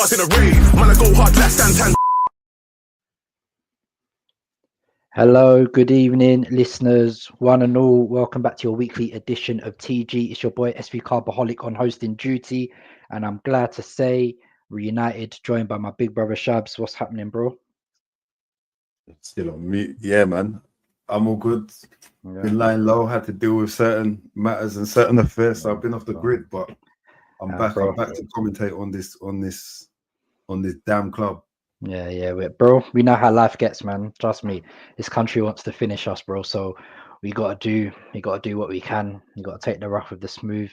bars in a rave. Man, I go hard, less than 10. Hello, good evening, listeners, one and all. Welcome back to your weekly edition of TG. It's your boy SV Carbaholic on hosting duty, and I'm glad to say reunited, joined by my big brother Shabs. What's happening, bro? Still on mute. Yeah, man. I'm all good. Yeah. Been lying low, had to deal with certain matters and certain affairs. So I've been off the grid, but I'm back. Bro. I'm back to commentate on this damn club. Yeah, bro. We know how life gets, man. Trust me, this country wants to finish us, bro. So we gotta do what we can. You gotta take the rough with the smooth.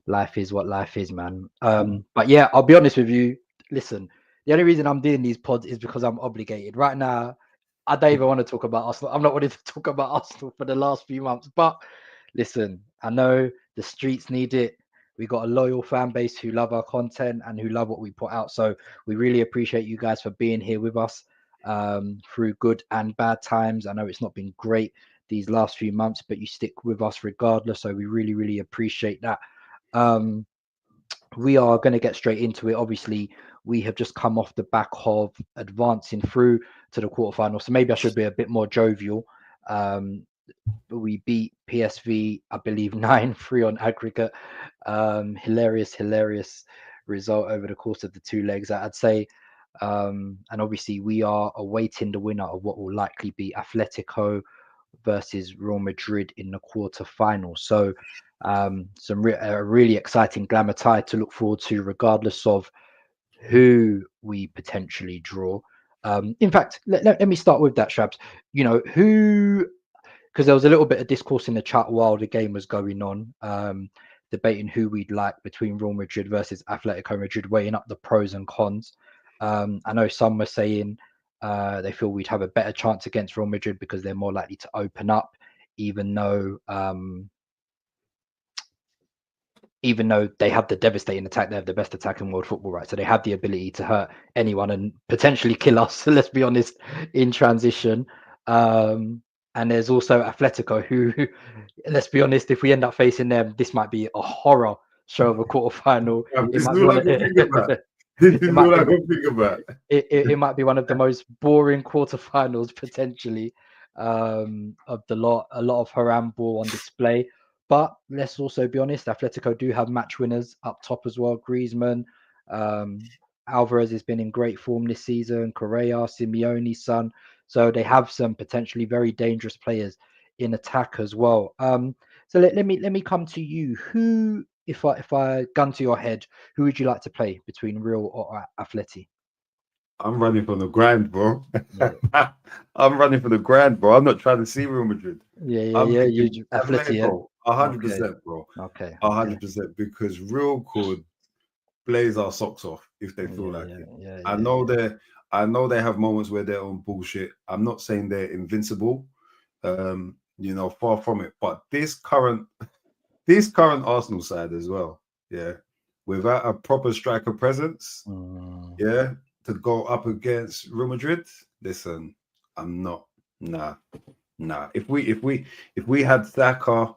Life is what life is, man. But yeah, I'll be honest with you. Listen, the only reason I'm doing these pods is because I'm obligated. Right now, I don't even want to talk about Arsenal. I'm not wanting to talk about Arsenal for the last few months. But listen, I know the streets need it. We got a loyal fan base who love our content and who love what we put out. So we really appreciate you guys for being here with us through good and bad times. I know it's not been great these last few months, but you stick with us regardless. So we really, really appreciate that. We are going to get straight into it. Obviously, we have just come off the back of advancing through to the quarterfinals. So maybe I should be a bit more jovial. We beat PSV, I believe, 9-3 on aggregate. Hilarious result over the course of the two legs, I'd say. And obviously, we are awaiting the winner of what will likely be Atletico versus Real Madrid in the quarterfinal. So a really exciting glamour tie to look forward to, regardless of who we potentially draw. In fact, let me start with that, Shabs. You know, because there was a little bit of discourse in the chat while the game was going on, debating who we'd like between Real Madrid versus Atletico Madrid, weighing up the pros and cons. I know some were saying they feel we'd have a better chance against Real Madrid because they're more likely to open up, even though they have the devastating attack. They have the best attack in world football, right? So they have the ability to hurt anyone and potentially kill us, let's be honest, in transition. And there's also Atletico, who, let's be honest, if we end up facing them, this might be a horror show of a quarterfinal. It might be one of the most boring quarterfinals potentially of the lot. A lot of haram ball on display. But let's also be honest, Atletico do have match winners up top as well. Griezmann, Alvarez has been in great form this season. Correa, Simeone, Son. So they have some potentially very dangerous players in attack as well. So let me come to you. Who, if I gun to your head, who would you like to play between Real or Atleti? I'm running from the grand, bro. Yeah. I'm running for the grand, bro. I'm not trying to see Real Madrid. Yeah. You Atleti, 100%, bro. Okay. 100%, because Real could blaze our socks off if they feel like it. I know they have moments where they're on bullshit. I'm not saying they're invincible. Far from it. But this current Arsenal side as well, yeah, without a proper striker presence, yeah, to go up against Real Madrid, listen, I'm not. Nah. If we had Saka,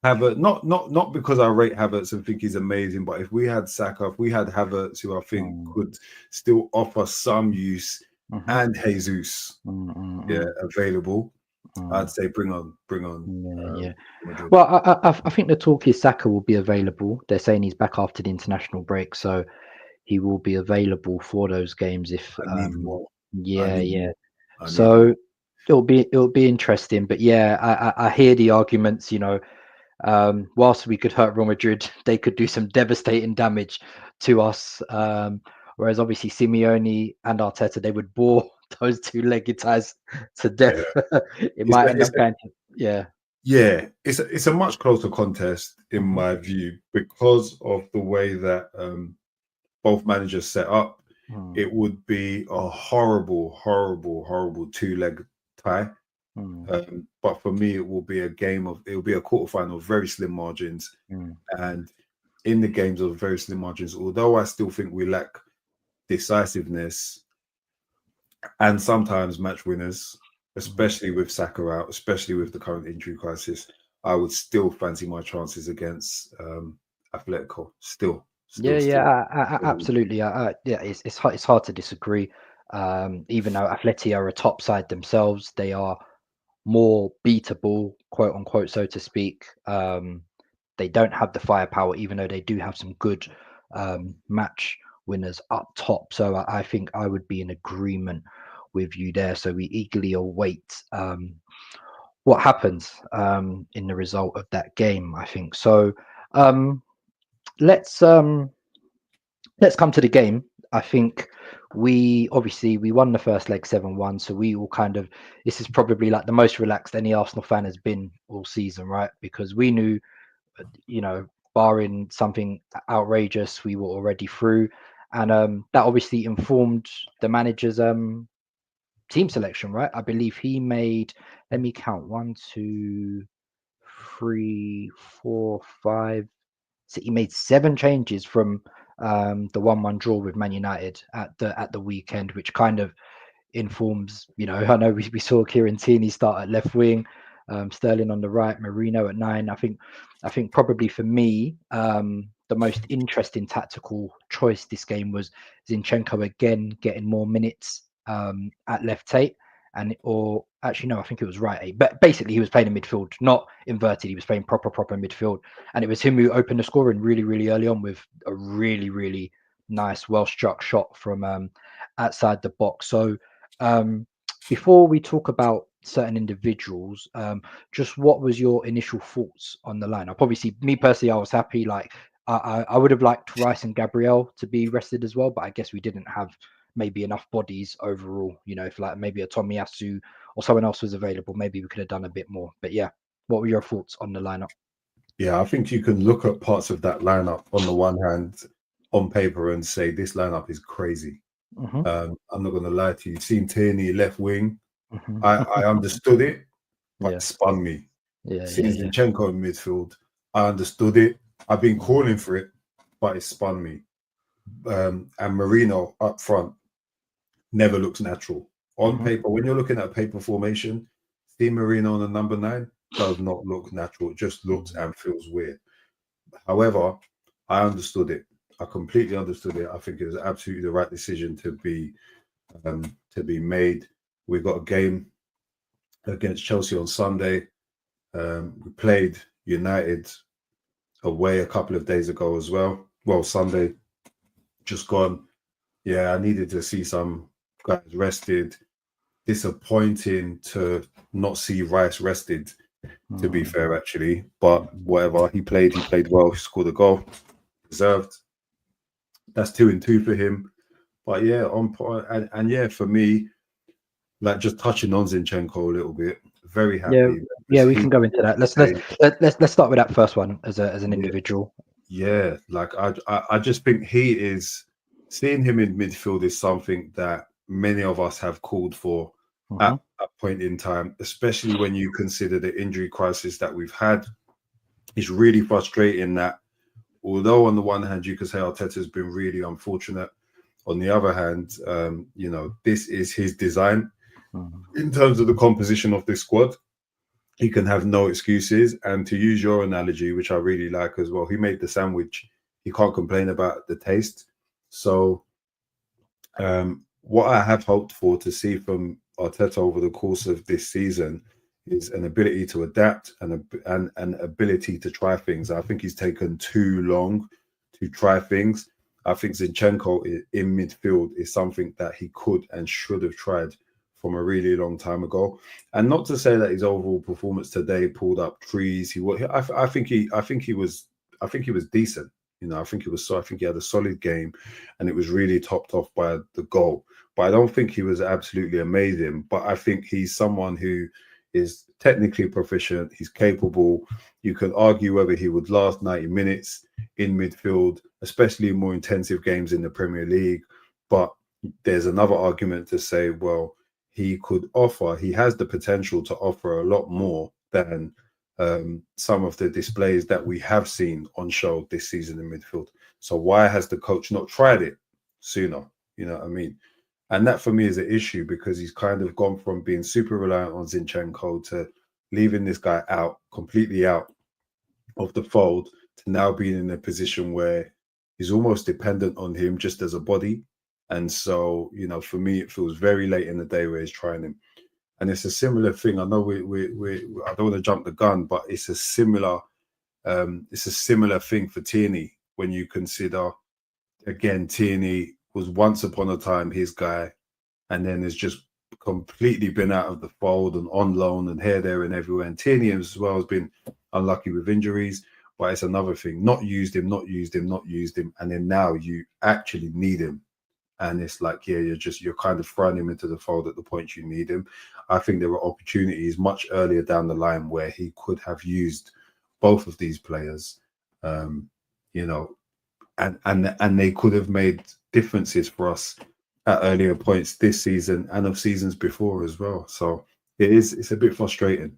Havertz, not because I rate Havertz and think he's amazing, but if we had Saka, if we had Havertz, who I think could still offer some use, and Jesus, available, I'd say bring on. Well, I think the talk is Saka will be available. They're saying he's back after the international break, so he will be available for those games. If so it'll be interesting. But yeah, I hear the arguments. Whilst we could hurt Real Madrid, they could do some devastating damage to us. Whereas obviously Simeone and Arteta, they would bore those two-legged ties to death. It might end up going to, Yeah, it's a much closer contest in my view because of the way that both managers set up. It would be a horrible two-leg tie. But for me, it will be a quarterfinal of very slim margins, and in the games of very slim margins, although I still think we lack decisiveness and sometimes match winners, especially with Saka out, especially with the current injury crisis, I would still fancy my chances against Atletico. Still. Absolutely. Yeah, it's hard to disagree. Even though Atleti are a top side themselves, they are more beatable, quote unquote, so to speak. They don't have the firepower, even though they do have some good match winners up top. So I think I would be in agreement with you there. So we eagerly await what happens in the result of that game, I think. So let's let's come to the game. I think we won the first leg 7-1, so we all kind of, this is probably like the most relaxed any Arsenal fan has been all season, right? Because we knew, barring something outrageous, we were already through, and that obviously informed the manager's team selection, right? I believe he made, let me count, 1, 2, 3, 4, 5. So he made 7 changes from the 1-1 draw with Man United at the weekend, which kind of informs, I know we saw Kieran Tierney start at left wing, Sterling on the right, Marino at 9. I think probably for me, the most interesting tactical choice this game was Zinchenko again getting more minutes at left 8. Or actually no, I think it was right 8, but basically he was playing in midfield, not inverted. He was playing proper midfield, and it was him who opened the scoring really early on with a really nice, well struck shot from outside the box. So before we talk about certain individuals, just what was your initial thoughts on the lineup? Obviously, me personally, I was happy. Like I would have liked Rice and Gabriel to be rested as well, but I guess we didn't have maybe enough bodies overall. If like maybe a Tomiyasu or someone else was available, maybe we could have done a bit more. But yeah, what were your thoughts on the lineup? Yeah, I think you can look at parts of that lineup on the one hand on paper and say this lineup is crazy. I'm not going to lie to you. Seen Tierney left wing, I understood it, but it spun me. Seeing Zinchenko in midfield, I understood it. I've been calling for it, but it spun me. And Marino up front never looks natural. On paper, when you're looking at a paper formation, seeing Marino on the number 9 does not look natural. It just looks and feels weird. However, I understood it. I completely understood it. I think it was absolutely the right decision to be made. We've got a game against Chelsea on Sunday. We played United away a couple of days ago as well. Well, Sunday just gone. Yeah, I needed to see some guys rested. Disappointing to not see Rice rested, to be fair, actually. But whatever, he played well. He scored a goal, deserved. That's 2-2 for him. But yeah, on point, and yeah, for me, like just touching on Zinchenko a little bit. Very happy. Yeah, we can go into that. Let's start with that first one as an individual. Yeah, like I just think he is, seeing him in midfield is something that many of us have called for at a point in time, especially when you consider the injury crisis that we've had. It's really frustrating that although on the one hand you could say Arteta's been really unfortunate, on the other hand, this is his design. In terms of the composition of this squad, he can have no excuses. And to use your analogy, which I really like as well, he made the sandwich. He can't complain about the taste. So what I have hoped for to see from Arteta over the course of this season is an ability to adapt and an ability to try things. I think he's taken too long to try things. I think Zinchenko in midfield is something that he could and should have tried from a really long time ago. And not to say that his overall performance today pulled up trees. I think he was decent. I think he had a solid game, and it was really topped off by the goal. But I don't think he was absolutely amazing. But I think he's someone who is technically proficient. He's capable. You could argue whether he would last 90 minutes in midfield, especially in more intensive games in the Premier League. But there's another argument to say, well, he has the potential to offer a lot more than some of the displays that we have seen on show this season in midfield. So why has the coach not tried it sooner? You know what I mean? And that for me is an issue, because he's kind of gone from being super reliant on Zinchenko to leaving this guy completely out of the fold, to now being in a position where he's almost dependent on him just as a body. And so, you know, for me, it feels very late in the day where he's trying him. And it's a similar thing. I know we I don't want to jump the gun, but it's a similar thing for Tierney when you consider, again, Tierney was once upon a time his guy, and then has just completely been out of the fold and on loan and here, there, and everywhere. And Tierney as well has been unlucky with injuries, but it's another thing. Not used him, and then now you actually need him. And it's like, yeah, you're kind of throwing him into the fold at the point you need him. I think there were opportunities much earlier down the line where he could have used both of these players, you know, and they could have made differences for us at earlier points this season and of seasons before as well. So it's a bit frustrating.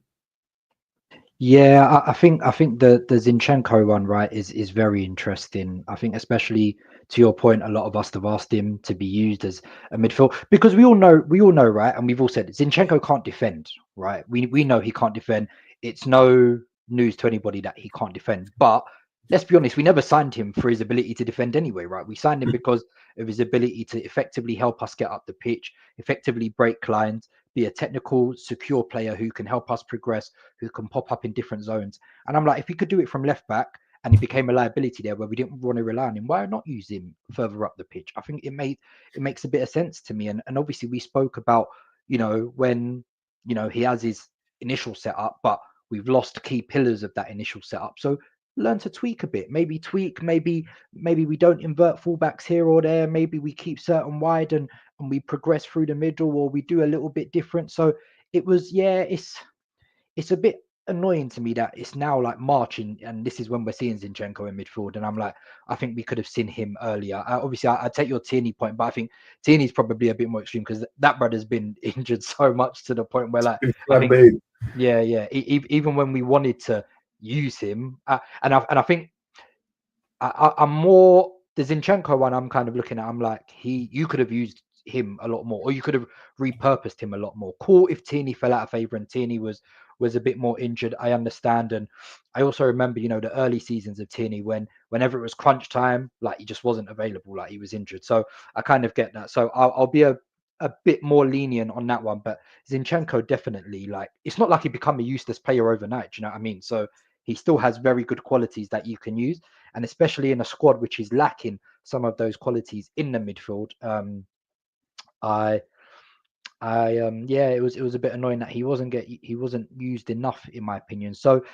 Yeah, I think the Zinchenko one, right, is very interesting. I think, especially to your point, a lot of us have asked him to be used as a midfield because we all know, right, and we've all said Zinchenko can't defend, right? We know he can't defend. It's no news to anybody that he can't defend. But let's be honest, we never signed him for his ability to defend anyway, right? We signed him because of his ability to effectively help us get up the pitch, effectively break lines, be a technical, secure player who can help us progress, who can pop up in different zones. And I'm like, if he could do it from left back and he became a liability there where we didn't want to rely on him, why not use him further up the pitch? I think it makes a bit of sense to me. And obviously we spoke about, when, he has his initial setup, but we've lost key pillars of that initial setup. So learn to tweak a bit, maybe we don't invert fullbacks here or there. Maybe we keep certain wide and we progress through the middle, or we do a little bit different. So it was, it's a bit annoying to me that it's now like March and this is when we're seeing Zinchenko in midfield. And I'm like, I think we could have seen him earlier. Obviously, I take your Tierney point, but I think Tierney's probably a bit more extreme because that brother's been injured so much to the point where, like, I think, even when we wanted to use him, and I think I'm more the Zinchenko one. I'm kind of looking at. I'm like, you could have used him a lot more, or you could have repurposed him a lot more. Cool if Tierney fell out of favor and Tierney was a bit more injured. I understand, and I also remember, the early seasons of Tierney whenever it was crunch time, like he just wasn't available, like he was injured. So I kind of get that. So I'll be a bit more lenient on that one. But Zinchenko definitely, like, it's not like he become a useless player overnight. Do you know what I mean? So he still has very good qualities that you can use. And especially in a squad which is lacking some of those qualities in the midfield, it was a bit annoying that he wasn't used enough, in my opinion. So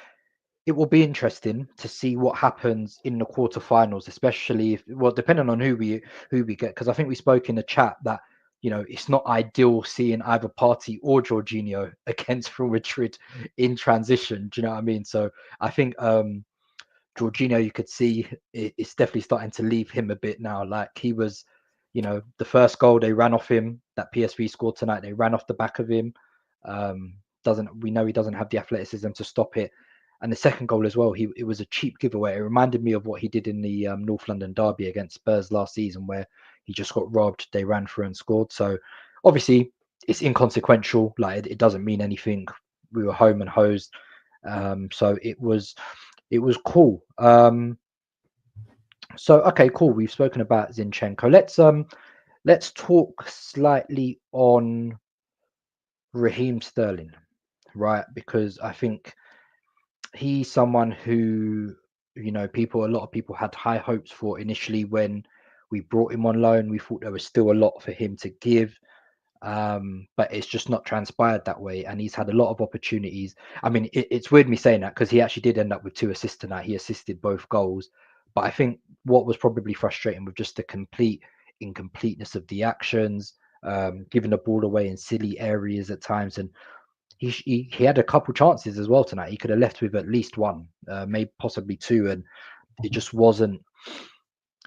it will be interesting to see what happens in the quarterfinals, especially depending on who we get, because I think we spoke in the chat that it's not ideal seeing either Partey or Jorginho against Real Madrid in transition. Do you know what I mean? So I think Jorginho, you could see it's definitely starting to leave him a bit now. Like he was, the first goal they ran off him, that PSV scored tonight, they ran off the back of him. We know he doesn't have the athleticism to stop it. And the second goal as well, it was a cheap giveaway. It reminded me of what he did in the North London derby against Spurs last season, where he just got robbed. They ran through and scored. So obviously it's inconsequential. Like it doesn't mean anything. We were home and hosed. So it was cool. So okay, cool. We've spoken about Zinchenko. Let's talk slightly on Raheem Sterling, right? Because I think he's someone who, a lot of people had high hopes for initially when we brought him on loan. We thought there was still a lot for him to give. But it's just not transpired that way, and he's had a lot of opportunities. I mean, it's weird me saying that because he actually did end up with 2 assists tonight. He assisted both goals, but I think what was probably frustrating was just the complete incompleteness of the actions, giving the ball away in silly areas at times, and he had a couple chances as well tonight. He could have left with at least one, maybe possibly 2, and it just wasn't.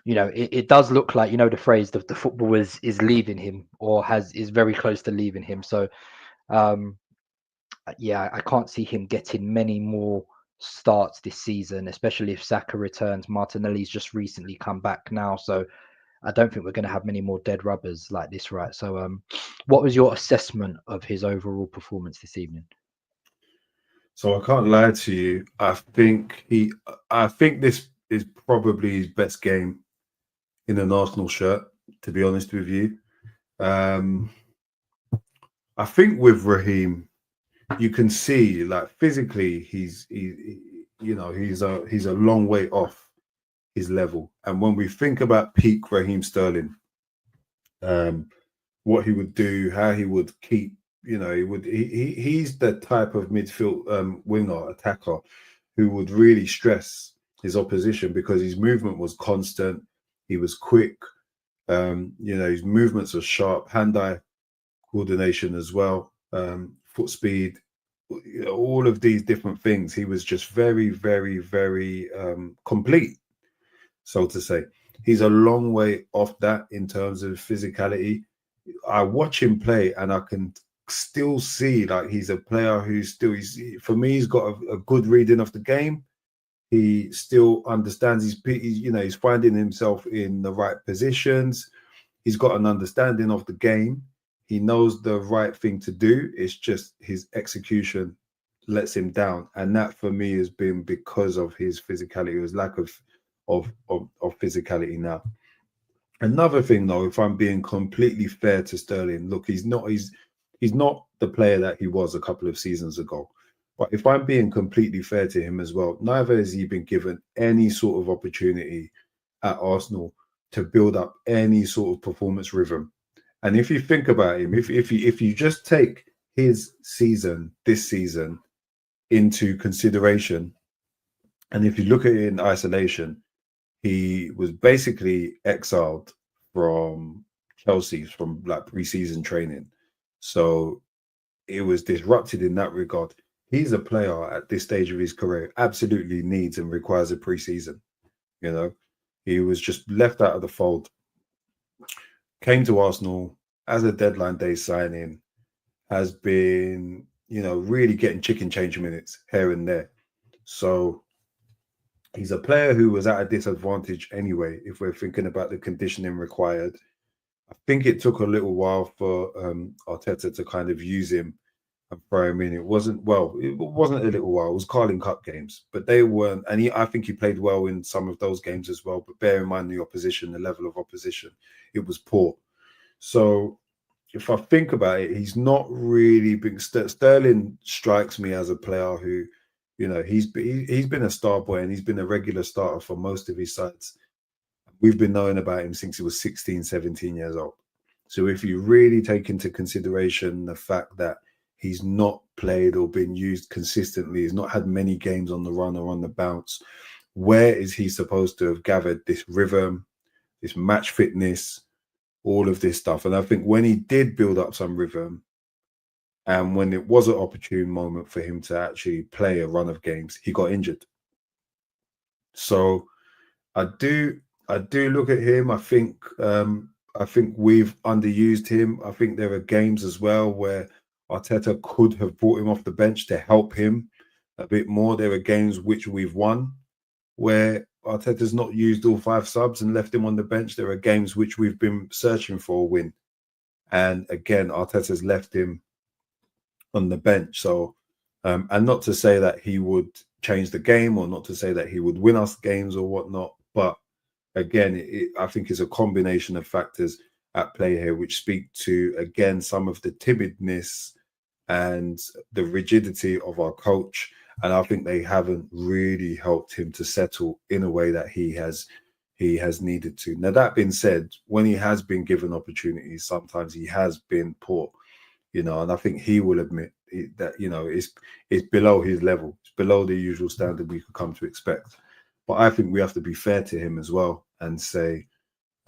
It does look like, the phrase that the football is leaving him, or is very close to leaving him. So, I can't see him getting many more starts this season, especially if Saka returns. Martinelli's just recently come back now, so I don't think we're going to have many more dead rubbers like this, right? So, what was your assessment of his overall performance this evening? So I can't lie to you. I think this is probably his best game in an Arsenal shirt, to be honest with you. I think with Raheem, you can see like physically he's a long way off his level. And when we think about peak Raheem Sterling, what he would do, how he would keep, he's the type of midfield winger attacker who would really stress his opposition because his movement was constant. He was quick. His movements are sharp, hand-eye coordination as well, foot speed, all of these different things. He was just very, very, very complete, so to say. He's a long way off that in terms of physicality. I watch him play and I can still see like he's a player who's still, for me, he's got a good reading of the game. He still understands he's finding himself in the right positions. He's got an understanding of the game. He knows the right thing to do. It's just his execution lets him down. And that for me has been because of his physicality, his lack of physicality now. Another thing though, if I'm being completely fair to Sterling, look, he's not the player that he was a couple of seasons ago. But if I'm being completely fair to him as well, neither has he been given any sort of opportunity at Arsenal to build up any sort of performance rhythm. And if you think about him, if you just take his season, this season, into consideration, and if you look at it in isolation, he was basically exiled from Chelsea from like pre-season training. So it was disrupted in that regard. He's a player at this stage of his career absolutely needs and requires a pre-season. He was just left out of the fold. Came to Arsenal as a deadline day signing, has been, really getting chicken change minutes here and there. So he's a player who was at a disadvantage anyway, if we're thinking about the conditioning required. I think it took a little while for Arteta to kind of use him and throw him in. It wasn't a little while. It was Carling Cup games, but they weren't. And I think he played well in some of those games as well. But bear in mind the opposition, the level of opposition, it was poor. So if I think about it, he's not really been. Sterling strikes me as a player who, he's been a star boy and he's been a regular starter for most of his sides. We've been knowing about him since he was 16, 17 years old. So if you really take into consideration the fact that he's not played or been used consistently, he's not had many games on the run or on the bounce, where is he supposed to have gathered this rhythm, this match fitness, all of this stuff? And I think when he did build up some rhythm and when it was an opportune moment for him to actually play a run of games, he got injured. So I do look at him. I think we've underused him. I think there are games as well where Arteta could have brought him off the bench to help him a bit more. There are games which we've won where Arteta's not used all 5 subs and left him on the bench. There are games which we've been searching for a win, and again, Arteta's left him on the bench. So, and not to say that he would change the game or not to say that he would win us games or whatnot, but again, I think it's a combination of factors at play here, which speak to, again, some of the timidness and the rigidity of our coach. And I think they haven't really helped him to settle in a way that he has needed to. Now, that being said, when he has been given opportunities, sometimes he has been poor, and I think he will admit that, it's below his level. It's below the usual standard we could come to expect. But I think we have to be fair to him as well and say,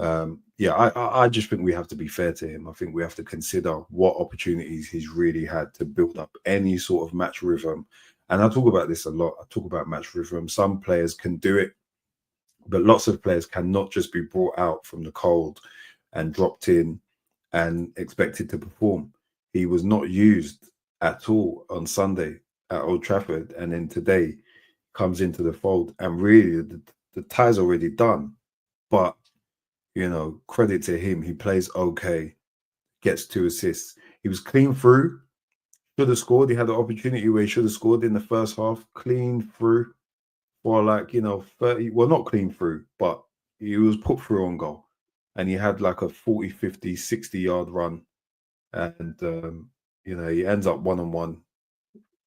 I just think we have to be fair to him. I think we have to consider what opportunities he's really had to build up any sort of match rhythm. And I talk about this a lot. I talk about match rhythm. Some players can do it, but lots of players cannot just be brought out from the cold and dropped in and expected to perform. He was not used at all on Sunday at Old Trafford. And then today comes into the fold, and really the tie's already done. But credit to him, he plays okay, gets 2 assists. He was clean through, should have scored. He had an opportunity where he should have scored in the first half, clean through for 30. Well, not clean through, but he was put through on goal. and he had like a 40, 50, 60-yard run, and he ends up 1-on-1,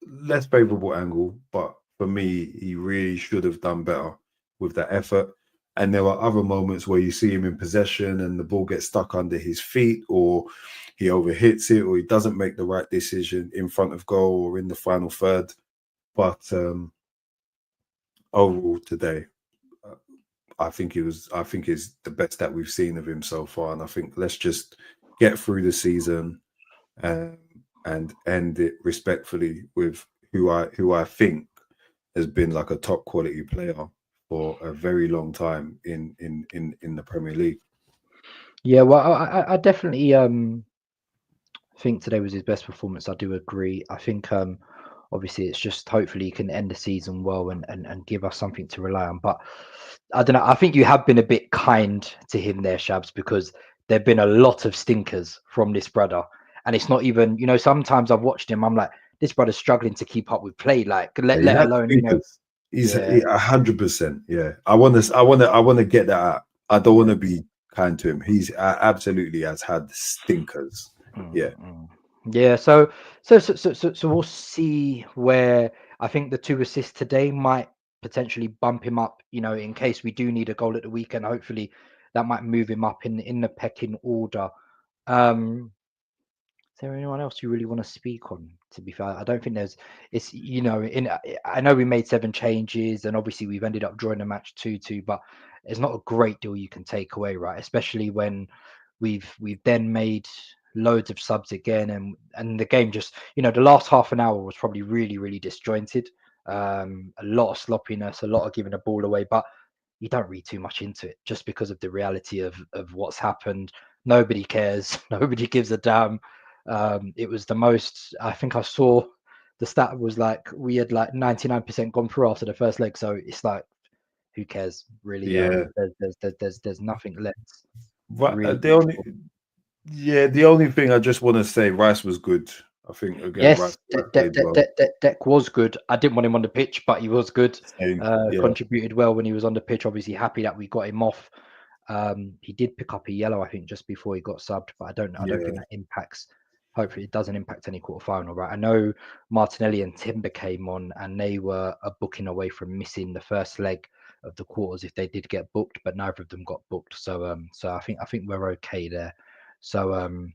less favorable angle, but for me, he really should have done better with that effort. And there are other moments where you see him in possession and the ball gets stuck under his feet, or he overhits it, or he doesn't make the right decision in front of goal or in the final third. But overall today, I think it's the best that we've seen of him so far. And I think let's just get through the season and end it respectfully with who I think has been like a top quality player for a very long time in the Premier League. Yeah, well, I definitely think today was his best performance. I do agree. I think obviously it's just hopefully he can end the season well and give us something to rely on. But I don't know. I think you have been a bit kind to him there, Shabs, because there've been a lot of stinkers from this brother. And it's not even, sometimes I've watched him, I'm like, this brother's struggling to keep up with play, like let alone, He's 100%. Yeah. I want to get that out. I don't want to be kind to him. He's absolutely has had stinkers. Yeah. Yeah. So we'll see where I think the 2 assists today might potentially bump him up, in case we do need a goal at the weekend. Hopefully that might move him up in the pecking order. Is there anyone else you really want to speak on? To be fair, I don't think I know we made 7 changes and obviously we've ended up drawing the match 2-2, but it's not a great deal you can take away, right? Especially when we've then made loads of subs again, and the game just, the last half an hour was probably really, really disjointed. A lot of sloppiness, a lot of giving the ball away, but you don't read too much into it just because of the reality of what's happened. Nobody cares. Nobody gives a damn. It was the most, I think I saw the stat was like we had like 99% gone through after the first leg. So it's like, who cares really? Yeah. There's nothing left. Right. Really. The only thing I just want to say, Rice was good. I think again, Yes, Rice played well. Deck was good. I didn't want him on the pitch, but he was good. Same. Yeah. Contributed well when he was on the pitch. Obviously happy that we got him off. He did pick up a yellow, I think, just before he got subbed, but I don't think that impacts. Hopefully, it doesn't impact any quarterfinal, right? I know Martinelli and Timber came on, and they were a booking away from missing the first leg of the quarters if they did get booked, but neither of them got booked. So, I think we're okay there. So,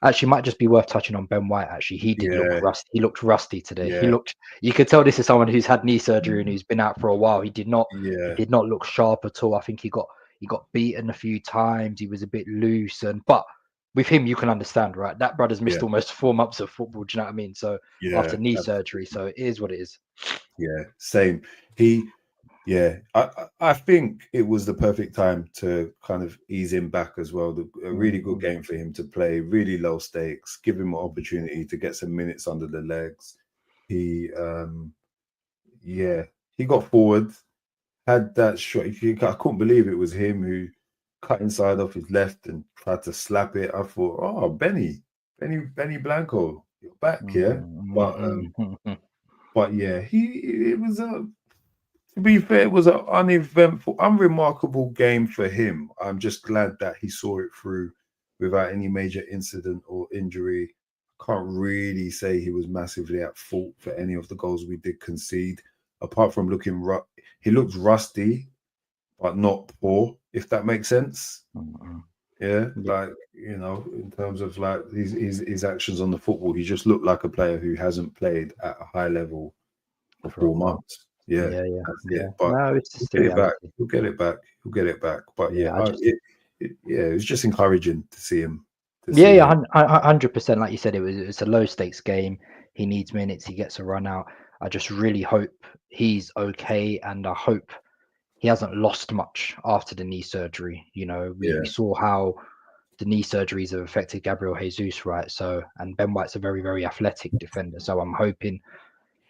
actually, might just be worth touching on Ben White. Actually, he did look rusty. He looked rusty today. Yeah. You could tell this is someone who's had knee surgery and who's been out for a while. He did not look sharp at all. I think he got beaten a few times. He was a bit loose, but with him, you can understand, right? That brother's missed almost 4 months of football. Do you know what I mean? So after knee surgery, so it is what it is. Yeah, same. I think it was the perfect time to kind of ease him back as well. A really good game for him to play, really low stakes, give him an opportunity to get some minutes under the legs. He got forward, had that shot. I couldn't believe it was him who cut inside off his left and tried to slap it. I thought, oh, Benny Blanco, you're back, yeah. But yeah, it was to be fair, it was an uneventful, unremarkable game for him. I'm just glad that he saw it through without any major incident or injury. Can't really say he was massively at fault for any of the goals we did concede, apart from he looked rusty, but not poor, if that makes sense. Yeah, like, in terms of like his actions on the football, he just looked like a player who hasn't played at a high level for 4 months. Yeah. That's it. But no, it's just He'll get it back. But it was just encouraging to see him. 100%. Like you said, it's a low stakes game. He needs minutes. He gets a run out. I just really hope he's okay, and I hope he hasn't lost much after the knee surgery. We saw how the knee surgeries have affected Gabriel Jesus, right? So, and Ben White's a very, very athletic defender. So I'm hoping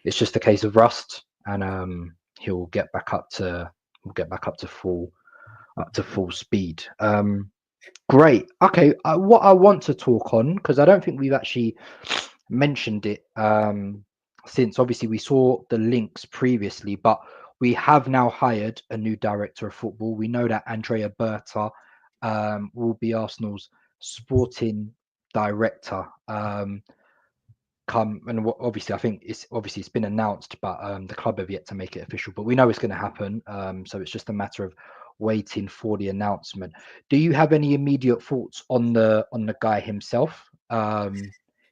it's just a case of rust, and he'll get back up to full speed. Great. Okay. What I want to talk on, because I don't think we've actually mentioned it since obviously we saw the links previously, but we have now hired a new director of football. We know that Andrea Berta will be Arsenal's sporting director. Come and obviously, I think it's been announced, but the club have yet to make it official. But we know it's going to happen. So it's just a matter of waiting for the announcement. Do you have any immediate thoughts on the guy himself,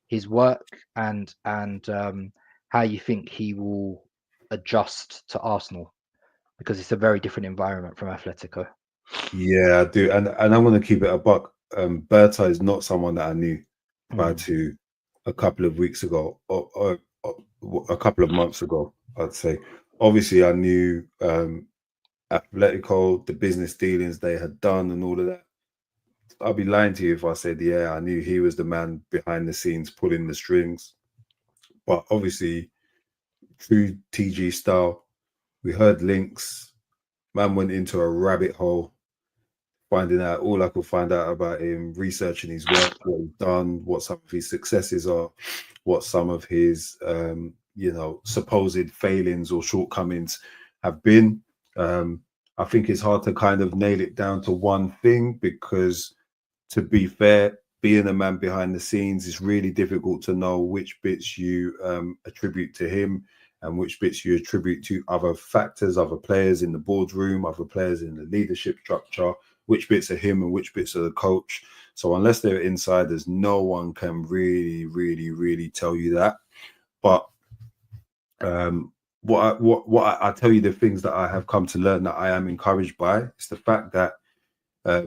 his work, and how you think he will adjust to Arsenal? Because it's a very different environment from Atletico. Yeah, I do, and I'm going to keep it a buck. Berta is not someone that I knew prior to a couple of weeks ago, or a couple of months ago, I'd say. Obviously, I knew Atletico, the business dealings they had done, and all of that. I'd be lying to you if I said, yeah, I knew he was the man behind the scenes pulling the strings. But obviously, true TG style, we heard links. Man went into a rabbit hole, finding out all I could find out about him, researching his work, what he's done, what some of his successes are, what some of his supposed failings or shortcomings have been. I think it's hard to kind of nail it down to one thing because, to be fair, being a man behind the scenes is really difficult to know which bits you attribute to him and which bits you attribute to other factors, other players in the boardroom, other players in the leadership structure, which bits are him and which bits are the coach. So unless they're insiders, no one can really tell you that. But what I tell you, the things that I have come to learn that I am encouraged by is the fact that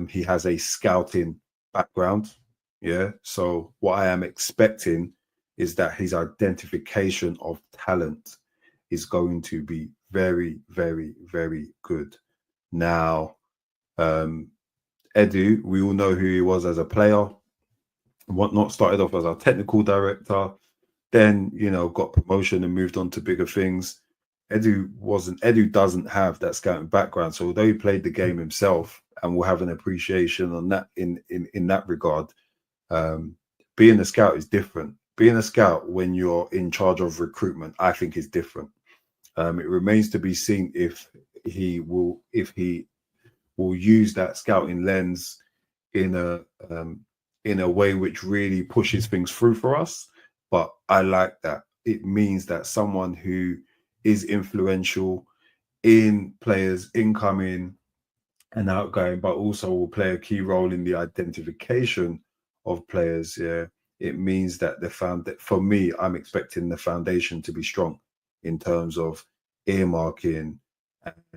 he has a scouting background. Yeah. So what I am expecting is that his identification of talent is going to be very good. Now, Edu, we all know who he was as a player. Whatnot, started off as our technical director, then got promotion and moved on to bigger things. Edu doesn't have that scouting background, so although he played the game himself and will have an appreciation on that in that regard, being a scout is different. Being a scout when you're in charge of recruitment, I think, is different. It remains to be seen if he will use that scouting lens in a way which really pushes things through for us. But I like that. It means that someone who is influential in players incoming and outgoing, but also will play a key role in the identification of players. Yeah, it means that for me, I'm expecting the foundation to be strong in terms of earmarking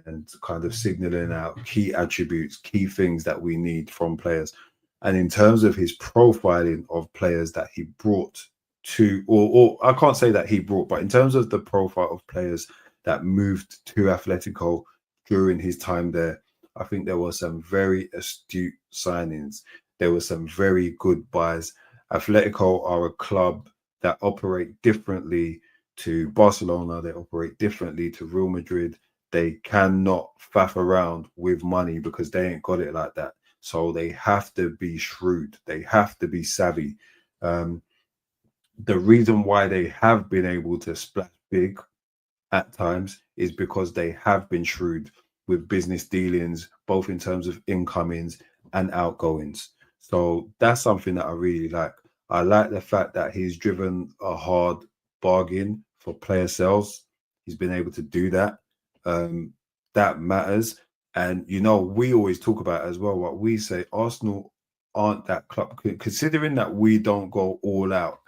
and kind of signaling out key attributes, key things that we need from players. And in terms of his profiling of players that he brought to, or I can't say that he brought, but in terms of the profile of players that moved to Atletico during his time there, I think there were some very astute signings. There were some very good buys. Atletico are a club that operate differently to Barcelona. They operate differently to Real Madrid. They cannot faff around with money because they ain't got it like that. So they have to be shrewd. They have to be savvy. The reason why they have been able to splash big at times is because they have been shrewd with business dealings, both in terms of incomings and outgoings. So that's something that I really like. I like the fact that he's driven a hard bargain for player sales. He's been able to do that. That matters. And, we always talk about as well, what we say, Arsenal aren't that club, considering that we don't go all out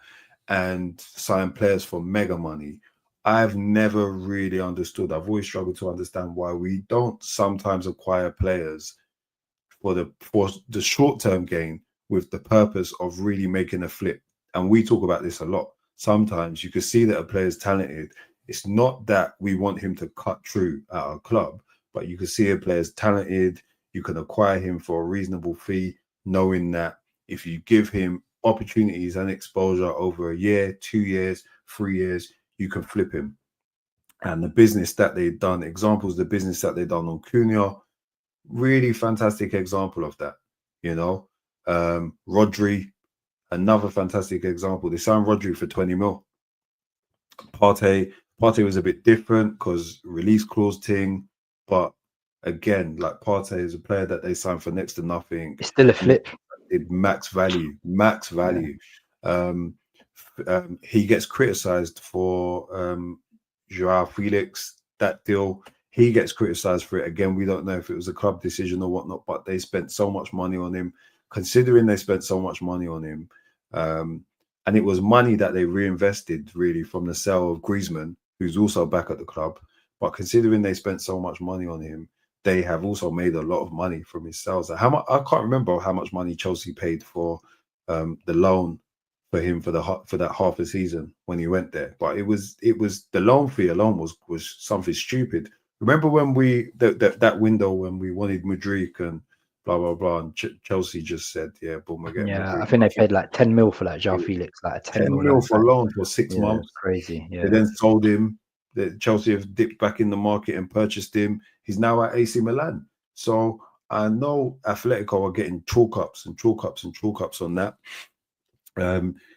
and sign players for mega money. I've never really understood. I've always struggled to understand why we don't sometimes acquire players for the short-term gain with the purpose of really making a flip. And we talk about this a lot. Sometimes you can see that a player is talented. It's not that we want him to cut through at our club, but you can see a player is talented. You can acquire him for a reasonable fee, knowing that if you give him opportunities and exposure over a year, 2 years, 3 years, you can flip him. And the business that they've done, examples, the business that they've done on Cunha, really fantastic example of that. Rodri, another fantastic example. They signed Rodri for 20 mil. Partey was a bit different because release clause thing, but again, like Partey is a player that they signed for next to nothing. It's still a flip. Max value, max value. He gets criticized for Joao Felix, that deal. He gets criticized for it. Again, we don't know if it was a club decision or whatnot, but they spent so much money on him. Considering they spent so much money on him, and it was money that they reinvested really from the sale of Griezmann, who's also back at the club. But considering they spent so much money on him, they have also made a lot of money from his sales. How much? I can't remember how much money Chelsea paid for the loan for him for that half a season when he went there. But it was the loan fee alone was something stupid. Remember when that window when we wanted Mudryk and blah blah blah, and Chelsea just said, "Yeah, boom, we're getting Yeah, Mudryk." I think they paid like 10 mil for that Joao Felix, like a 10 10 mil mil loan. for loan for 6 Yeah, months. it's crazy. They Yeah. then sold him. Chelsea have dipped back in the market and purchased him. He's now at AC Milan. So I know Atletico are getting chalk ups and chalk ups and chalk ups on that.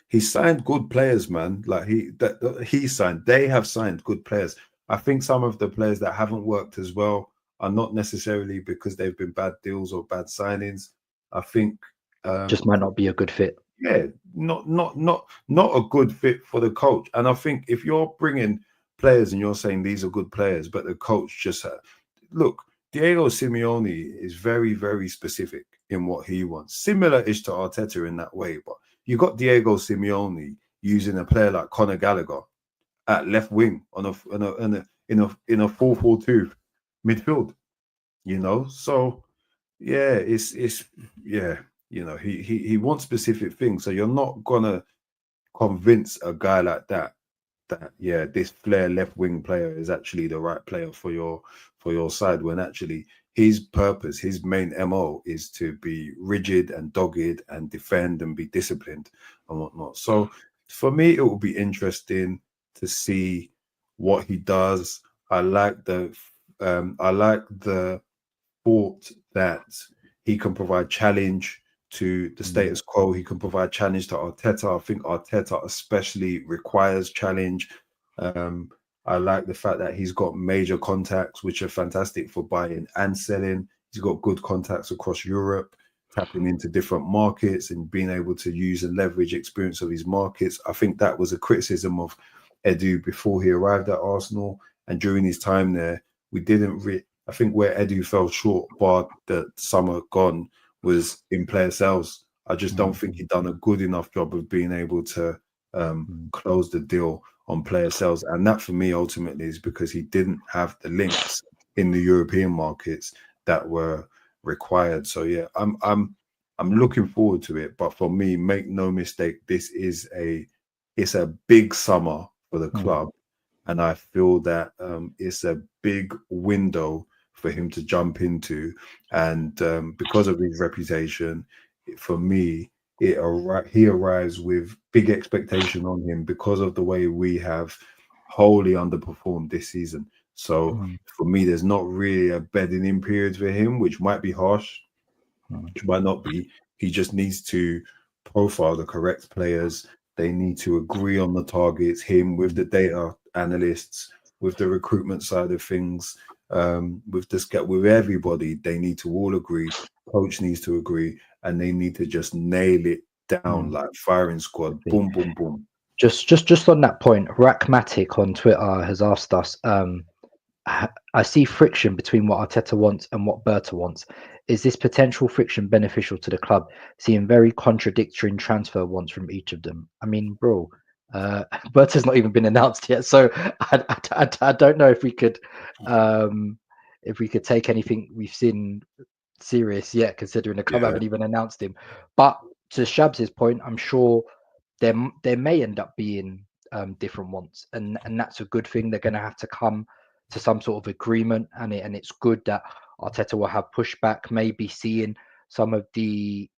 He signed good players, man. Like he signed. They have signed good players. I think some of the players that haven't worked as well are not necessarily because they've been bad deals or bad signings. I think Just might not be a good fit. yeah, not a good fit for the coach. And I think if you're bringing players and you're saying these are good players, but the coach just look, Diego Simeone is very, very specific in what he wants. Similar-ish to Arteta in that way, but you got Diego Simeone using a player like Conor Gallagher at left wing in a 4-4-2 midfield. You know, so yeah, it's yeah, you know, he wants specific things. So you're not gonna convince a guy like that yeah, this Flair left wing player is actually the right player for your side, when actually his purpose, his main MO is to be rigid and dogged and defend and be disciplined and whatnot. So for me, it will be interesting to see what he does. I like the thought that he can provide challenge to the status quo. He can provide challenge to Arteta. I think Arteta especially requires challenge. I like the fact that he's got major contacts, which are fantastic for buying and selling. He's got good contacts across Europe, tapping into different markets and being able to use and leverage experience of his markets. I think that was a criticism of Edu before he arrived at Arsenal, and during his time there, we didn't I think where Edu fell short, bar the summer gone, was in player sales. I just don't think he'd done a good enough job of being able to close the deal on player sales. And that for me ultimately is because he didn't have the links in the European markets that were required. So yeah, I'm looking forward to it. But for me, make no mistake, it's a big summer for the club. And I feel that it's a big window for him to jump into. And because of his reputation, for me, he arrives with big expectation on him because of the way we have wholly underperformed this season. So for me, there's not really a bedding in period for him, which might be harsh, which might not be. He just needs to profile the correct players. They need to agree on the targets, him with the data analysts, with the recruitment side of things, with everybody. They need to all agree. Coach needs to agree, and they need to just nail it down like firing squad. Boom, boom, boom. Just on that point, Rackmatic on Twitter has asked us, I see friction between what Arteta wants and what Berta wants. Is this potential friction beneficial to the club? Seeing very contradictory transfer wants from each of them. I mean, bro, Berta's not even been announced yet, so I don't know if we could take anything we've seen serious yet, considering the club haven't even announced him. But to Shabs' point, I'm sure there may end up being different wants, and that's a good thing. They're going to have to come to some sort of agreement, and it's good that Arteta will have pushback, maybe seeing some of the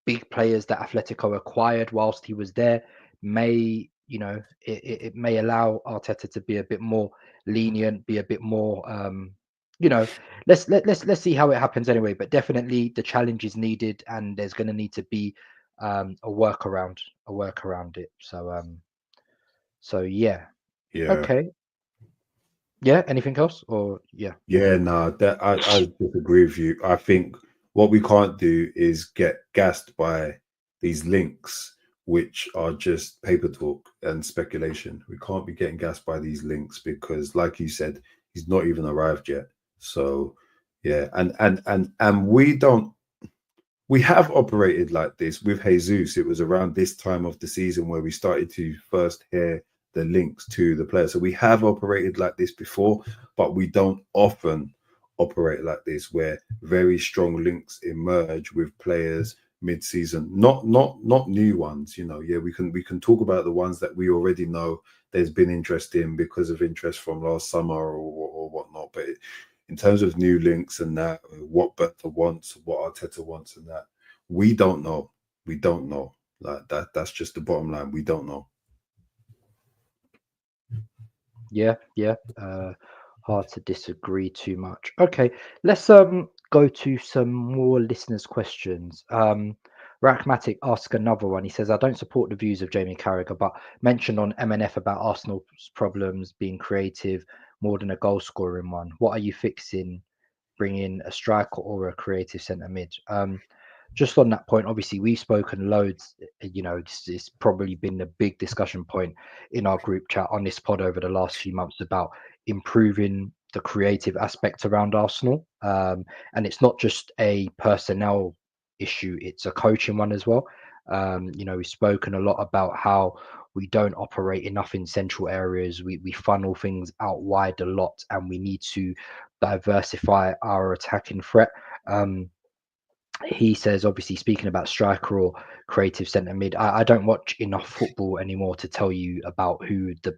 big players that Atletico acquired whilst he was there. It may allow Arteta to be a bit more lenient, be a bit more let's see how it happens anyway. But definitely the challenge is needed, and there's going to need to be a workaround it. So yeah. Yeah. Okay. Yeah. Anything else? Or yeah. Yeah, no, that I disagree with you. I think what we can't do is get gassed by these links, which are just paper talk and speculation. We can't be getting gassed by these links because, like you said, he's not even arrived yet. So, yeah, and we have operated like this with Jesus. It was around this time of the season where we started to first hear the links to the players. So we have operated like this before, but we don't often operate like this where very strong links emerge with players mid-season. Not new ones, you know. Yeah, we can talk about the ones that we already know there's been interest in because of interest from last summer or whatnot. But in terms of new links and that, what Berta wants, what Arteta wants, and that, we don't know. We don't know. Like that. That's just the bottom line. We don't know. Yeah. Yeah. Hard to disagree too much. Okay, let's go to some more listeners' questions. Rackmatic asks another one. He says, "I don't support the views of Jamie Carragher, but mentioned on MNF about Arsenal's problems being creative more than a goal scoring one. What are you fixing? Bringing a striker or a creative centre mid?" Just on that point, obviously we've spoken loads. You know, it's probably been a big discussion point in our group chat on this pod over the last few months about improving the creative aspect around Arsenal. And it's not just a personnel issue; it's a coaching one as well. You know, we've spoken a lot about how we don't operate enough in central areas. We funnel things out wide a lot, and we need to diversify our attacking threat. He says, obviously, speaking about striker or creative centre mid, I don't watch enough football anymore to tell you about who the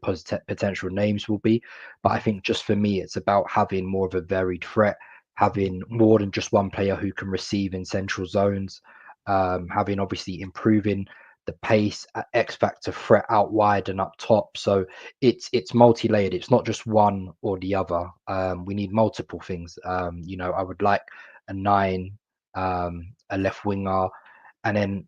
potential names will be. But I think just for me, it's about having more of a varied threat, having more than just one player who can receive in central zones, having obviously improving the pace, X factor threat out wide and up top. So it's multi-layered. It's not just one or the other. We need multiple things. You know, I would like a nine, a left winger, and then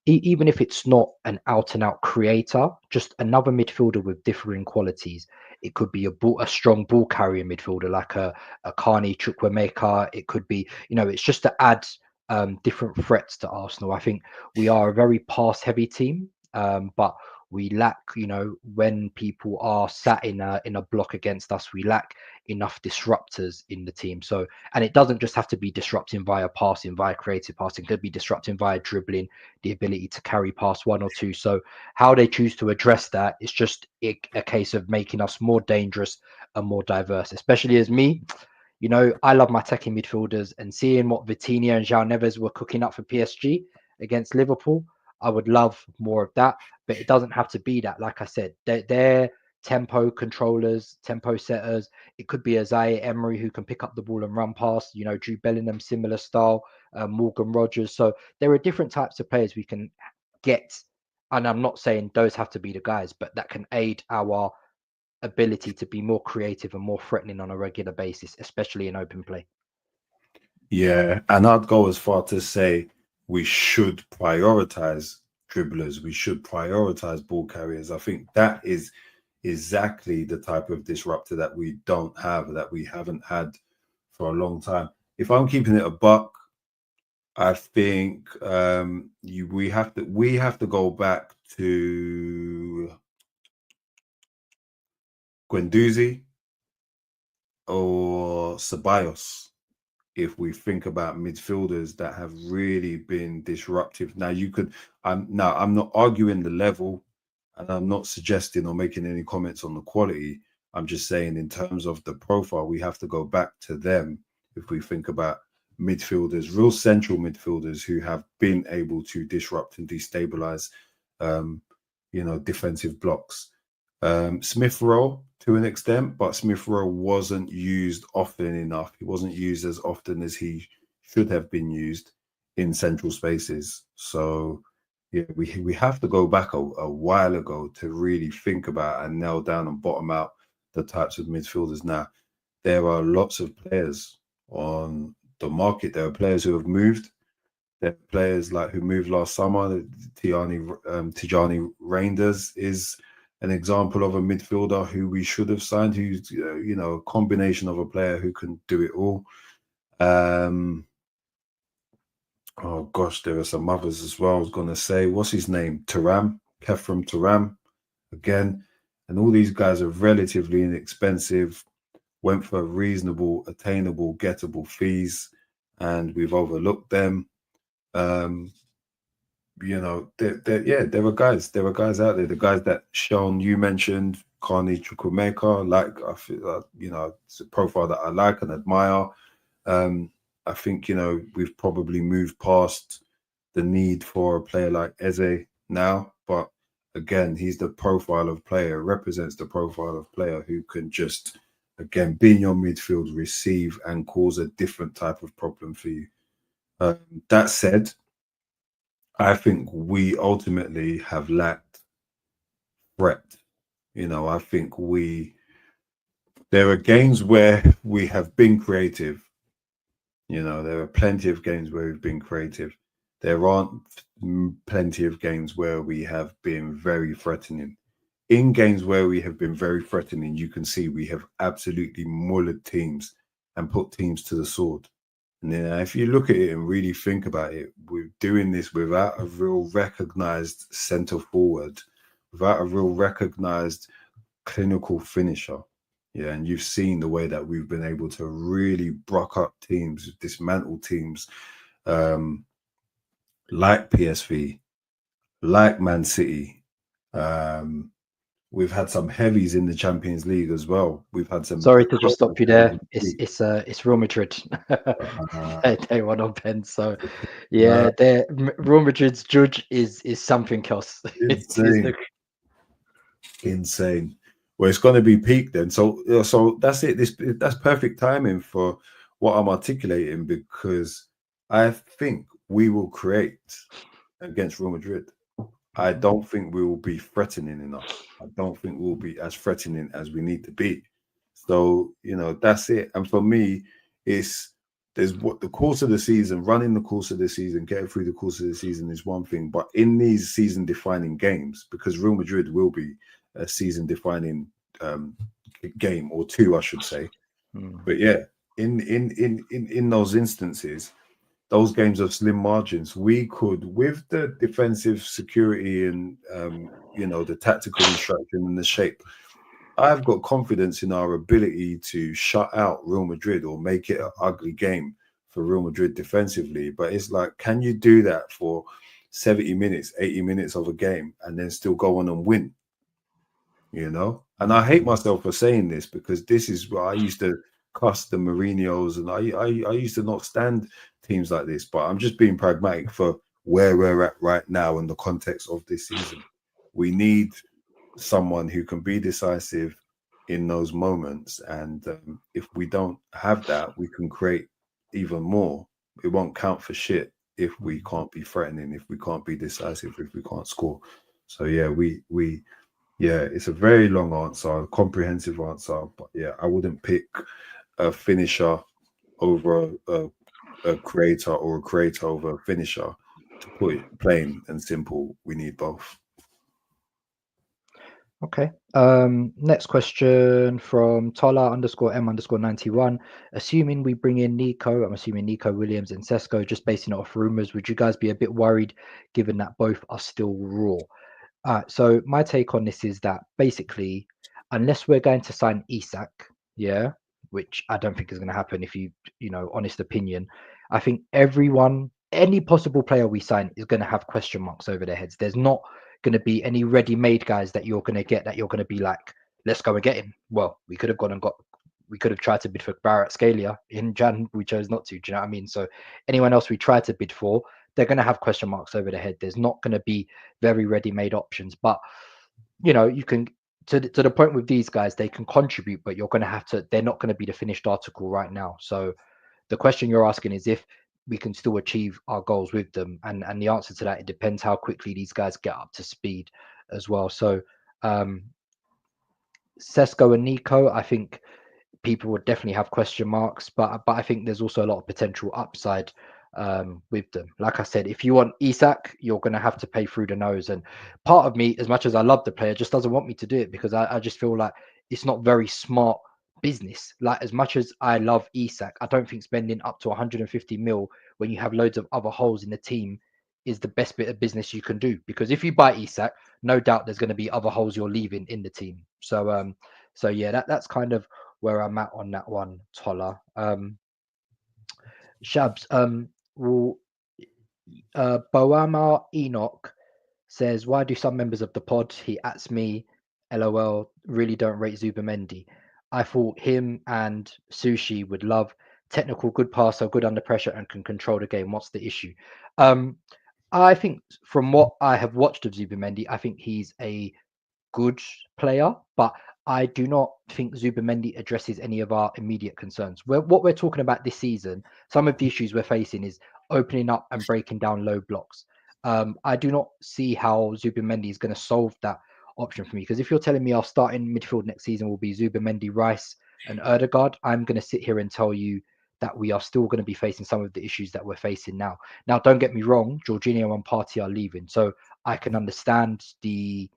even if it's not an out and out creator, just another midfielder with differing qualities. It could be a strong ball carrier midfielder like a Carney Chukwuemeka. It could be, you know, it's just to add different threats to Arsenal. I think we are a very pass heavy team, but we lack, you know, when people are sat in a block against us, we lack enough disruptors in the team. So, and it doesn't just have to be disrupting via passing, via creative passing. It could be disrupting via dribbling, the ability to carry past one or two. So how they choose to address that is just a case of making us more dangerous and more diverse, especially as me. You know, I love my attacking midfielders, and seeing what Vitinha and João Neves were cooking up for PSG against Liverpool, I would love more of that. But it doesn't have to be that. Like I said, they're tempo controllers, tempo setters. It could be a Zaire Emery who can pick up the ball and run past, you know, Jude Bellingham, similar style, Morgan Rogers. So there are different types of players we can get. And I'm not saying those have to be the guys, but that can aid our ability to be more creative and more threatening on a regular basis, especially in open play. Yeah, and I'd go as far to say we should prioritize dribblers. We should prioritize ball carriers. I think that is exactly the type of disruptor that we don't have, that we haven't had for a long time. If I'm keeping it a buck, I think we have to go back to Guendouzi or Ceballos if we think about midfielders that have really been disruptive. Now I'm not arguing the level, and I'm not suggesting or making any comments on the quality. I'm just saying in terms of the profile, we have to go back to them if we think about midfielders, real central midfielders who have been able to disrupt and destabilize defensive blocks. Smith Rowe to an extent, but Smith Rowe wasn't used often enough. He wasn't used as often as he should have been used in central spaces. So yeah, we have to go back a while ago to really think about and nail down and bottom out the types of midfielders. Now, there are lots of players on the market. There are players who have moved. There are players like who moved last summer. Tijani Reinders is an example of a midfielder who we should have signed, who's a combination of a player who can do it all. Oh gosh, there are some others as well. I was going to say, what's his name? Kefram Turam, again. And all these guys are relatively inexpensive, went for reasonable, attainable, gettable fees, and we've overlooked them. There are guys out there. The guys that Sean, you mentioned, Carney Chukwuemeka, I feel, it's a profile that I like and admire. I think, we've probably moved past the need for a player like Eze now, but again, he's the profile of player, represents the profile of player who can just, again, be in your midfield, receive and cause a different type of problem for you. That said, I think we ultimately have lacked threat. I think there are games where we have been creative. There are plenty of games where we've been creative. There aren't plenty of games where we have been very threatening. In games where we have been very threatening, you can see we have absolutely mullered teams and put teams to the sword. And then if you look at it and really think about it, we're doing this without a real recognized centre forward, without a real recognized clinical finisher. Yeah, and you've seen the way that we've been able to really brock up teams, dismantle teams like PSV, like Man City. We've had some heavies in the Champions League as well. We've had some. Sorry to just stop you there. It's Real Madrid. They won on pen. So yeah, Real Madrid's judge is something else. Insane. Well, it's going to be peak then. So that's it. That's perfect timing for what I'm articulating, because I think we will create against Real Madrid. I don't think we will be threatening enough. I don't think we'll be as threatening as we need to be. So, that's it. And for me, there's what the course of the season, running the course of the season, getting through the course of the season is one thing. But in these season defining games, because Real Madrid will be a season defining game or two, I should say. But yeah, in those instances, those games of slim margins, we could, with the defensive security and the tactical instruction and the shape, I've got confidence in our ability to shut out Real Madrid or make it an ugly game for Real Madrid defensively. But it's like, can you do that for 70 minutes, 80 minutes of a game and then still go on and win? And I hate myself for saying this, because this is where I used to cuss the Mourinhos, and I used to not stand teams like this, but I'm just being pragmatic for where we're at right now in the context of this season. We need someone who can be decisive in those moments, and if we don't have that, we can create even more. It won't count for shit if we can't be threatening, if we can't be decisive, if we can't score. So yeah, it's a very long answer, a comprehensive answer, but yeah, I wouldn't pick a finisher over a creator, or a creator over a finisher. To put it plain and simple, we need both. Okay. Next question from Tola_M_91. Assuming we bring in Nico, I'm assuming Nico Williams and Sesko, just basing it off rumors, would you guys be a bit worried given that both are still raw? So my take on this is that basically, unless we're going to sign Isak, which I don't think is going to happen, if honest opinion, I think any possible player we sign is going to have question marks over their heads. There's not going to be any ready-made guys that you're going to get that you're going to be like, let's go and get him. Well, we could have tried to bid for Barrett Scalia in Jan. We chose not to. Do you know what I mean? So anyone else we try to bid for, they're going to have question marks over their head. There's not going to be very ready-made options. But, you can, to the point with these guys, they can contribute, but you're going to have to, they're not going to be the finished article right now. So the question you're asking is if we can still achieve our goals with them. And the answer to that, it depends how quickly these guys get up to speed as well. So Sesko and Nico, I think people would definitely have question marks, but I think there's also a lot of potential upside with them. Like I said, if you want Isak, you're going to have to pay through the nose. And part of me, as much as I love the player, just doesn't want me to do it because I just feel like it's not very smart business. Like, as much as I love Isak, I don't think spending up to 150 mil when you have loads of other holes in the team is the best bit of business you can do. Because if you buy Isak, no doubt there's going to be other holes you're leaving in the team. So yeah, that's kind of where I'm at on that one, Tola. Shabs, will Boama Enoch says, why do some members of the pod, he ats me, LOL, really don't rate Zubamendi? I thought him and Sushi would love technical, good passer, good under pressure, and can control the game. What's the issue? I think from what I have watched of Zubamendi, I think he's a good player, but I do not think Zubamendi addresses any of our immediate concerns. What we're talking about this season, some of the issues we're facing is opening up and breaking down low blocks. I do not see how Zubamendi is going to solve that option for me, because if you're telling me our starting midfield next season will be Zubamendi, Rice, and Erdegaard, I'm going to sit here and tell you that we are still going to be facing some of the issues that we're facing now. Now, don't get me wrong, Jorginho and Partey are leaving, so I can understand the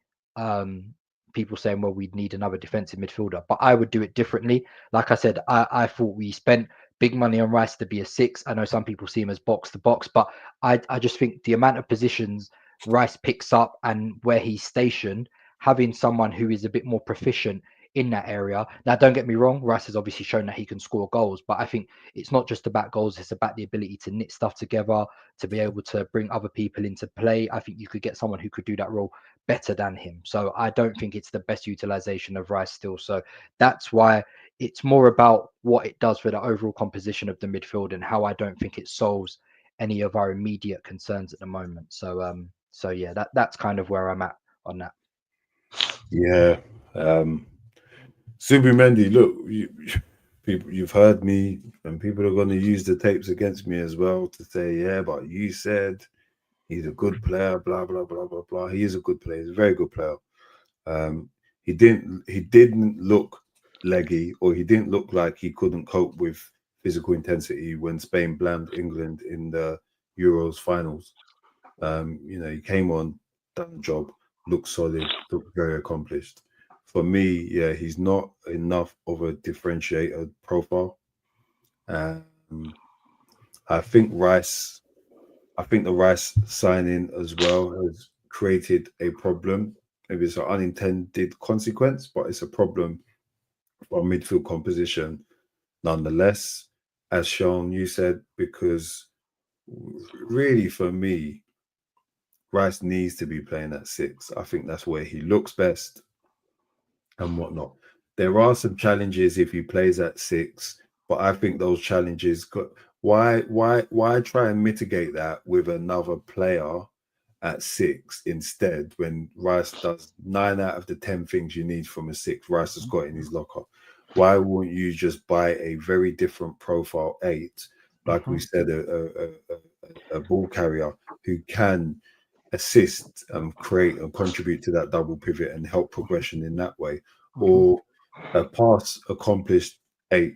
people saying, well, we'd need another defensive midfielder, but I would do it differently. Like I said, I thought we spent big money on Rice to be a 6. I know some people see him as box to box, but I just think the amount of positions Rice picks up and where he's stationed, having someone who is a bit more proficient in that area. Now, don't get me wrong, Rice has obviously shown that he can score goals, but I think it's not just about goals, it's about the ability to knit stuff together, to be able to bring other people into play. I think you could get someone who could do that role better than him. So I don't think it's the best utilization of Rice still. So that's why it's more about what it does for the overall composition of the midfield and how I don't think it solves any of our immediate concerns at the moment. So yeah, that's kind of where I'm at on that. Yeah. Zubimendi, look, you've heard me, and people are going to use the tapes against me as well to say, yeah, but you said he's a good player, blah blah blah blah blah. He is a good player. He's a very good player. He didn't look leggy, or he didn't look like he couldn't cope with physical intensity when Spain blamed England in the Euros finals. He came on, done the job, looked solid, looked very accomplished. For me, yeah, he's not enough of a differentiator profile. I think the Rice signing as well has created a problem. Maybe it's an unintended consequence, but it's a problem for midfield composition nonetheless, as Sean, you said, because really for me, Rice needs to be playing at 6. I think that's where he looks best and whatnot. There are some challenges if he plays at 6, but I think those challenges why try and mitigate that with another player at 6 instead, when Rice does 9 out of the 10 things you need from a 6, Rice has got in his locker. Why won't you just buy a very different profile 8, like we said, a ball carrier who can assist and create and contribute to that double pivot and help progression in that way, or a pass accomplished 8.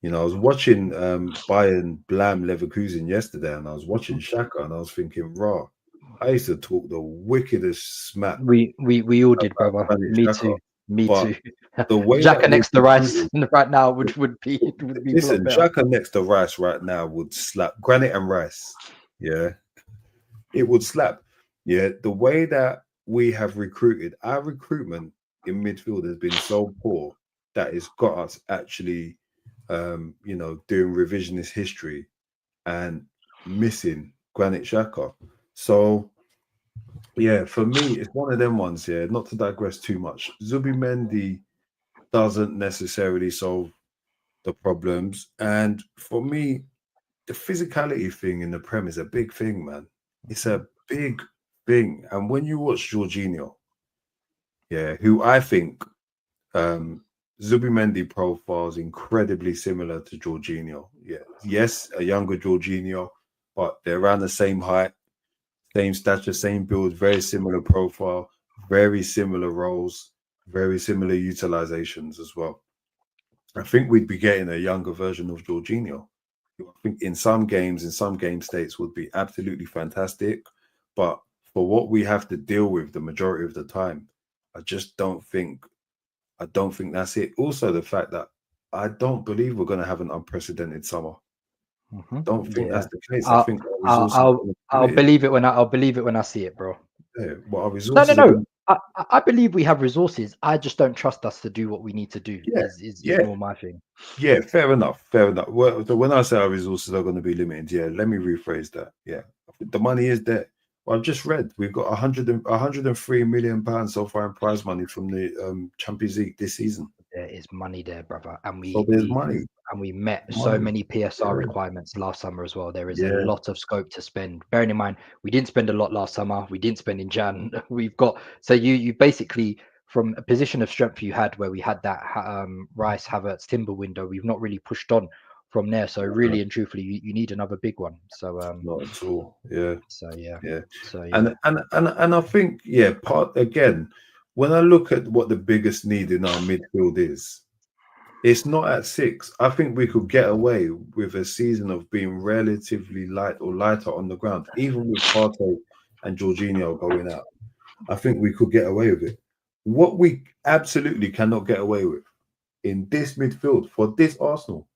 I was watching Bayern Blam Leverkusen yesterday, and I was watching Xhaka, and I was thinking, raw. I used to talk the wickedest smack. We all did, brother. Me Xhaka. too. Me But too. the way Xhaka next to Rice right now would be listen, better. Xhaka next to Rice right now would slap. Granite and Rice, yeah, it would slap. Yeah, the way that we have recruited, our recruitment in midfield has been so poor that it's got us actually doing revisionist history and missing Granit Xhaka. So yeah, for me, it's one of them ones here. Not to digress too much, Zubimendi doesn't necessarily solve the problems, and for me, the physicality thing in the Prem is a big thing, man. It's a big thing. And when you watch Jorginho, yeah, who I think Zubimendi profiles incredibly similar to Jorginho. Yeah, yes, a younger Jorginho, but they're around the same height, same stature, same build, very similar profile, very similar roles, very similar utilizations as well. I think we'd be getting a younger version of Jorginho. I think in some game states would be absolutely fantastic. But for what we have to deal with the majority of the time, I don't think that's it. Also, the fact that I don't believe we're going to have an unprecedented summer. Don't think that's the case. I think I'll believe it when I see it, bro. Yeah, well, our resources No. I believe we have resources. I just don't trust us to do what we need to do. Yeah, Is more my thing. Yeah, fair enough. Well, so when I say our resources are going to be limited, yeah, let me rephrase that. Yeah, the money is there. Well, I've just read we've got 103 million pounds so far in prize money from the Champions League this season. There is money there, brother, and there's money, and we met so many PSR requirements last summer as well. There is a lot of scope to spend. Bearing in mind, we didn't spend a lot last summer. We didn't spend in Jan. We've got you basically from a position of strength you had where we had that Rice Havertz Timber window. We've not really pushed on from there. So really and truthfully, you need another big one. So not at all. Yeah. So yeah. And I think part again. When I look at what the biggest need in our midfield is, it's not at 6. I think we could get away with a season of being relatively light or lighter on the ground, even with Partey and Jorginho going out. I think we could get away with it. What we absolutely cannot get away with in this midfield for this Arsenal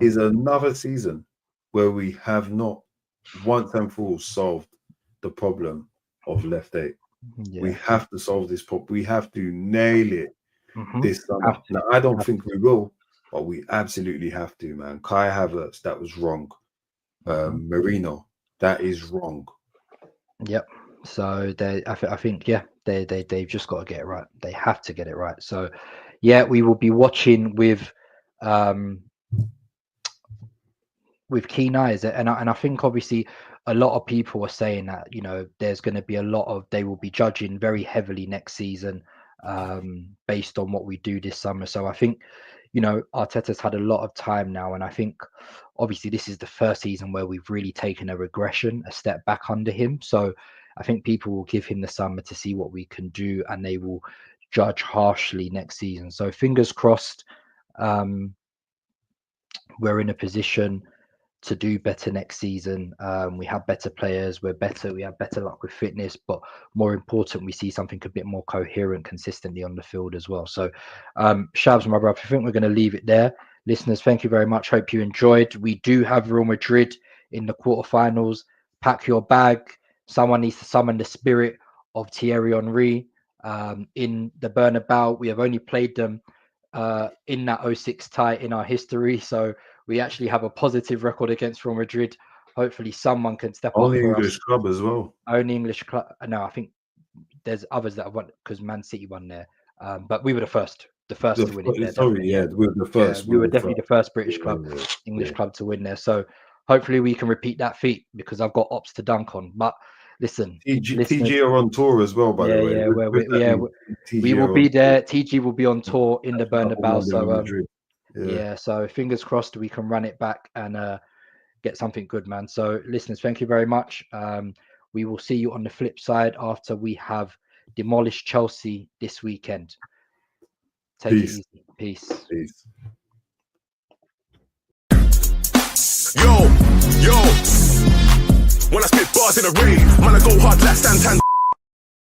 is another season where we have not once and for all solved the problem of left 8. Yeah. We have to solve this problem. We have to nail it this summer. Now, I don't think we will, but we absolutely have to, man. Kai Havertz, that was wrong. Marino, that is wrong. Yep. So I think they've just got to get it right. They have to get it right. So yeah, we will be watching with keen eyes, and I think obviously a lot of people are saying that there's going to be they will be judging very heavily next season based on what we do this summer. So I think Arteta's had a lot of time now, and I think obviously this is the first season where we've really taken a step back under him. So I think people will give him the summer to see what we can do, and they will judge harshly next season. So fingers crossed, we're in a position to do better next season. We have better players, we have better luck with fitness, but more important, we see something a bit more coherent consistently on the field as well. So Shabs, my brother, I think we're going to leave it there. Listeners, thank you very much. Hope you enjoyed. We do have Real Madrid in the quarterfinals. Pack your bag. Someone needs to summon the spirit of Thierry Henry in the Bernabeu. We have only played them in that 06 tie in our history, so we actually have a positive record against Real Madrid. Hopefully someone can step up for us. Only English club as well. Only English club. No, I think there's others that have won because Man City won there. But we were the first to win it there. Sorry, we were the first. We were definitely the first British club, English club to win there. So hopefully we can repeat that feat because I've got ops to dunk on. But listen, TG are on tour as well, by the way. We will be there. TG will be on tour in the Bernabeu. So so fingers crossed we can run it back and get something good, man. So listeners, thank you very much. We will see you on the flip side after we have demolished Chelsea this weekend. Take it easy. Peace. Yo, when I spit bars in a rave, man, I go hard like Santander.